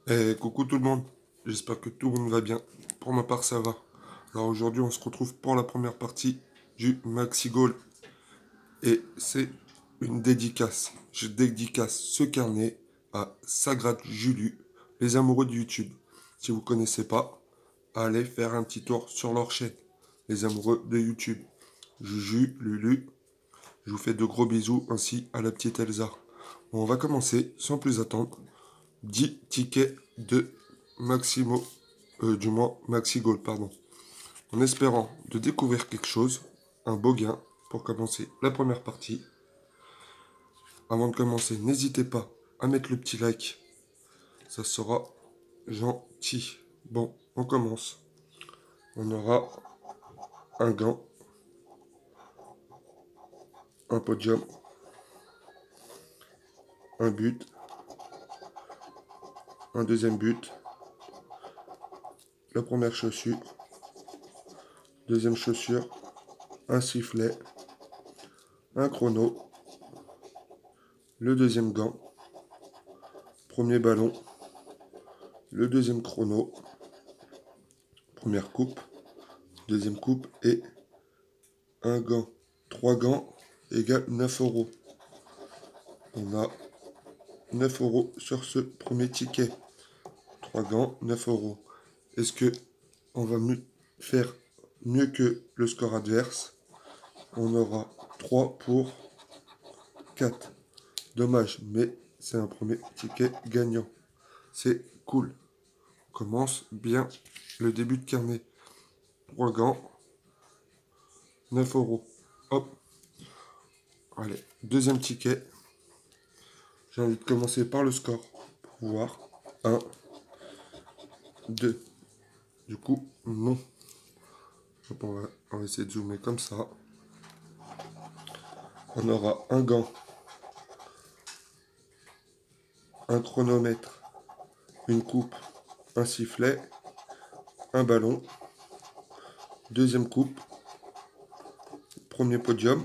Coucou tout le monde, j'espère que tout le monde va bien. Pour ma part, ça va. Alors aujourd'hui, on se retrouve pour la première partie du Maxi Goal. Et c'est une dédicace. Je dédicace ce carnet à Sagrat Julu, les amoureux de YouTube. Si vous ne connaissez pas, allez faire un petit tour sur leur chaîne, les amoureux de YouTube. Juju, Lulu, je vous fais de gros bisous ainsi à la petite Elsa. Bon, on va commencer sans plus attendre. 10 tickets de Maximo, du moins Maxi Gold, pardon. En espérant de découvrir quelque chose, un beau gain pour commencer la première partie. Avant de commencer, n'hésitez pas à mettre le petit like, ça sera gentil. Bon, on commence. On aura un gant, un podium, un but, un deuxième but, la première chaussure, deuxième chaussure, un sifflet, un chrono, le deuxième gant, premier ballon, le deuxième chrono, première coupe, deuxième coupe et un gant. 3 gants égale 9 euros. On a 9 euros sur ce premier ticket. 3 gants, 9 euros. Est-ce que on va faire mieux que le score adverse? On aura 3 pour 4. Dommage, mais c'est un premier ticket gagnant. C'est cool. On commence bien le début de carnet. 3 gants, 9 euros. Hop. Allez, deuxième ticket. J'ai envie de commencer par le score pour voir. 1, 2. Du coup, non. Donc on va essayer de zoomer comme ça. On aura un gant, un chronomètre, une coupe, un sifflet, un ballon, deuxième coupe, premier podium,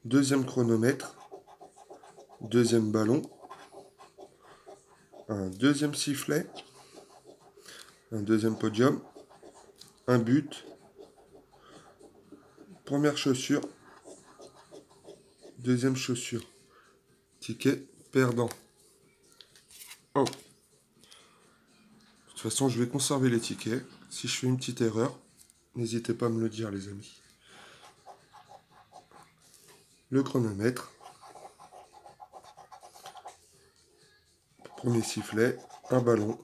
deuxième chronomètre, deuxième ballon, un deuxième sifflet, un deuxième podium, un but, première chaussure, deuxième chaussure. Ticket perdant. Oh. De toute façon, je vais conserver les tickets. Si je fais une petite erreur, n'hésitez pas à me le dire, les amis. Le chronomètre. Premier sifflet, un ballon,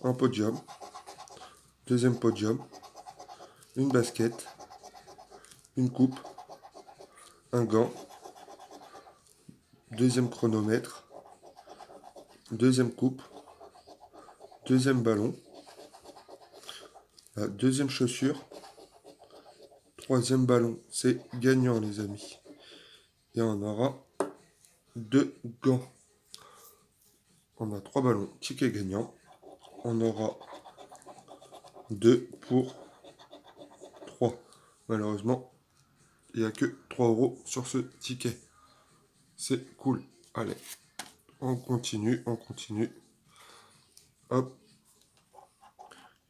un podium, deuxième podium, une basket, une coupe, un gant, deuxième chronomètre, deuxième coupe, deuxième ballon, la deuxième chaussure, troisième ballon. C'est gagnant, les amis. Et on aura 2 gants. On a 3 ballons, ticket gagnant. On aura 2 pour 3. Malheureusement, il n'y a que 3 euros sur ce ticket. C'est cool. Allez, on continue, on continue. Hop.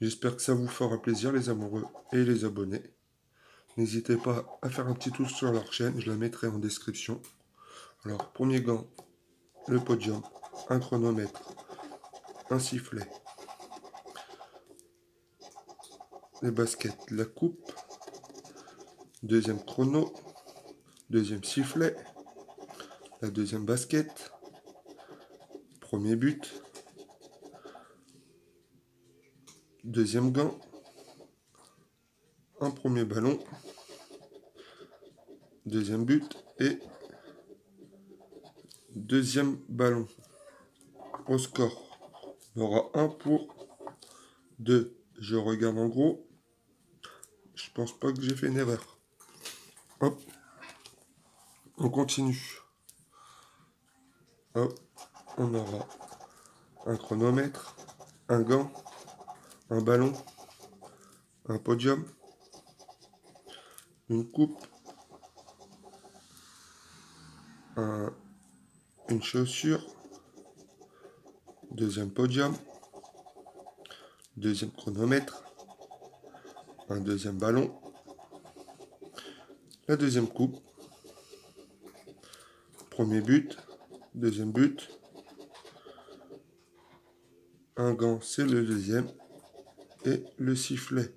J'espère que ça vous fera plaisir, les amoureux et les abonnés. N'hésitez pas à faire un petit tour sur leur chaîne, je la mettrai en description. Alors, premier gant, le podium, un chronomètre, un sifflet, les baskets, la coupe, deuxième chrono, deuxième sifflet, la deuxième basket, premier but, deuxième gant, un premier ballon, deuxième but et deuxième ballon. Au score, on aura 1 pour 2. Je regarde en gros. Je pense pas que j'ai fait une erreur. Hop. On continue. Hop. On aura un chronomètre, un gant, un ballon, un podium, une coupe, une chaussure, deuxième podium, deuxième chronomètre, un deuxième ballon, la deuxième coupe, premier but, deuxième but, un gant c'est le deuxième, et le sifflet,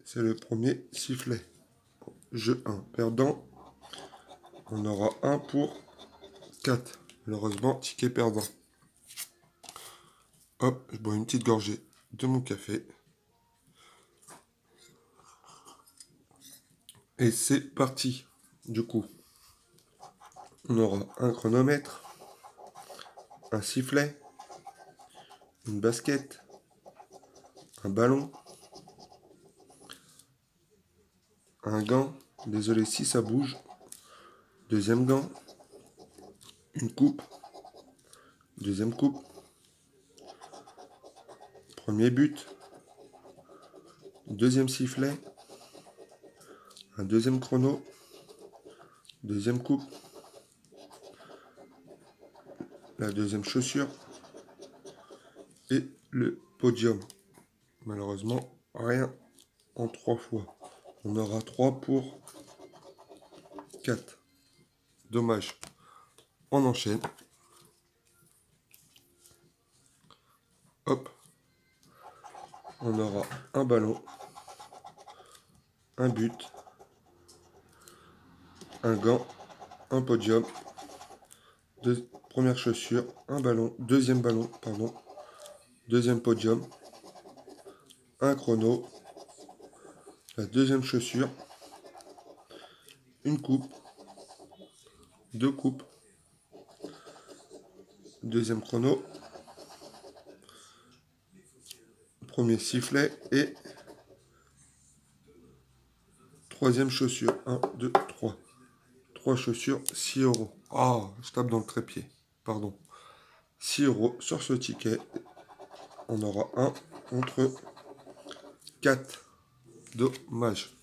c'est le premier sifflet. Jeu 1, perdant, on aura 1 pour 4. Malheureusement, ticket perdant. Hop, je bois une petite gorgée de mon café. Et c'est parti. Du coup, on aura un chronomètre, un sifflet, une basket, un ballon, un gant, désolé si ça bouge, deuxième gant, une coupe, deuxième coupe, premier but, deuxième sifflet, un deuxième chrono, deuxième coupe, la deuxième chaussure et le podium. Malheureusement, rien en 3 fois. On aura 3 pour 4. Dommage. On enchaîne. Hop. On aura un ballon, un but, un gant, un podium, première chaussure, un ballon, deuxième ballon, pardon, deuxième podium, un chrono, la deuxième chaussure, une coupe, deux coupes, deuxième chrono, premier sifflet et troisième chaussure. 1, 2, 3. 3 chaussures, 6 €. Ah, je tape dans le trépied. Pardon. 6 € sur ce ticket. On aura 1 contre 4. Dommage.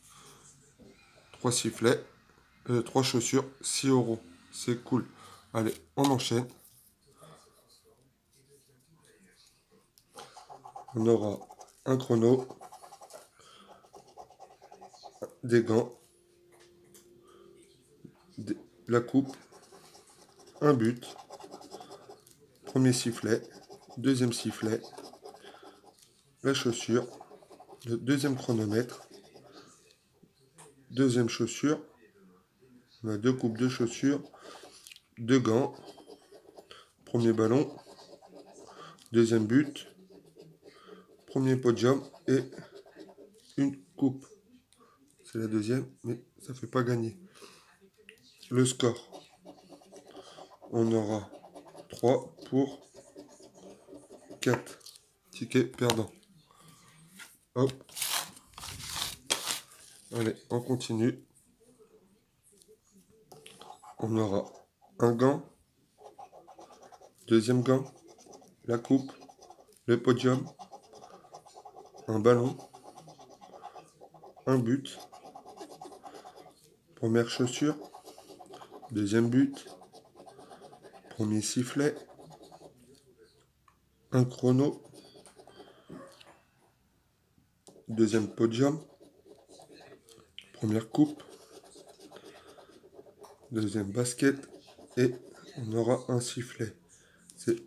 3 sifflets, 3 chaussures, 6 €. C'est cool. Allez, on enchaîne. On aura un chrono, des gants, la coupe, un but, premier sifflet, deuxième sifflet, la chaussure, le deuxième chronomètre, deuxième chaussure, on a deux coupes de chaussures, deux gants, premier ballon, deuxième but, premier podium et une coupe. C'est la deuxième, mais ça ne fait pas gagner. Le score, on aura 3 pour 4. Ticket perdant. Hop. Allez, on continue. On aura un gant, deuxième gant, la coupe, le podium, un ballon, un but, première chaussure, deuxième but, premier sifflet, un chrono, deuxième podium, première coupe, deuxième basket et on aura un sifflet. C'est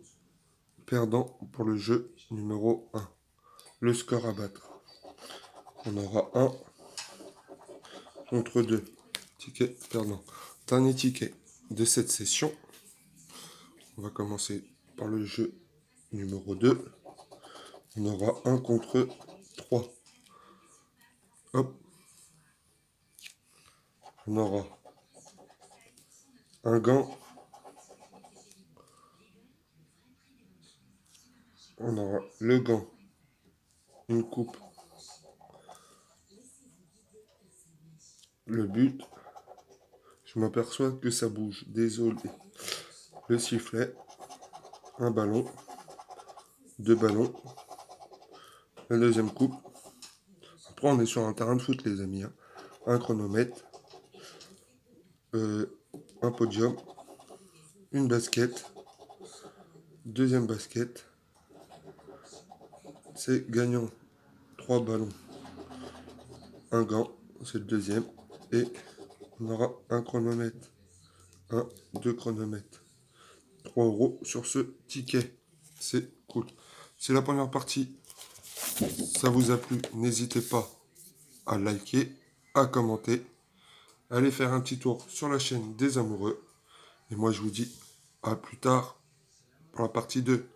perdant pour le jeu numéro 1. Le score à battre. On aura 1 contre 2. Ticket perdant. Dernier ticket de cette session. On va commencer par le jeu numéro 2. On aura 1 contre 3. Hop. On aura un gant. On aura le gant. Une coupe. Le but. Je m'aperçois que ça bouge. Désolé. Le sifflet. Un ballon. Deux ballons. La deuxième coupe. Après, on est sur un terrain de foot, les amis. Hein. Un chronomètre. Un podium. Une basket. Deuxième basket. C'est gagnant. 3 ballons. Un gant, c'est le deuxième. Et on aura un chronomètre. 2 chronomètres. 3 € sur ce ticket. C'est cool. C'est la première partie. Ça vous a plu, n'hésitez pas à liker, à commenter. Allez faire un petit tour sur la chaîne des amoureux. Et moi, je vous dis à plus tard pour la partie 2.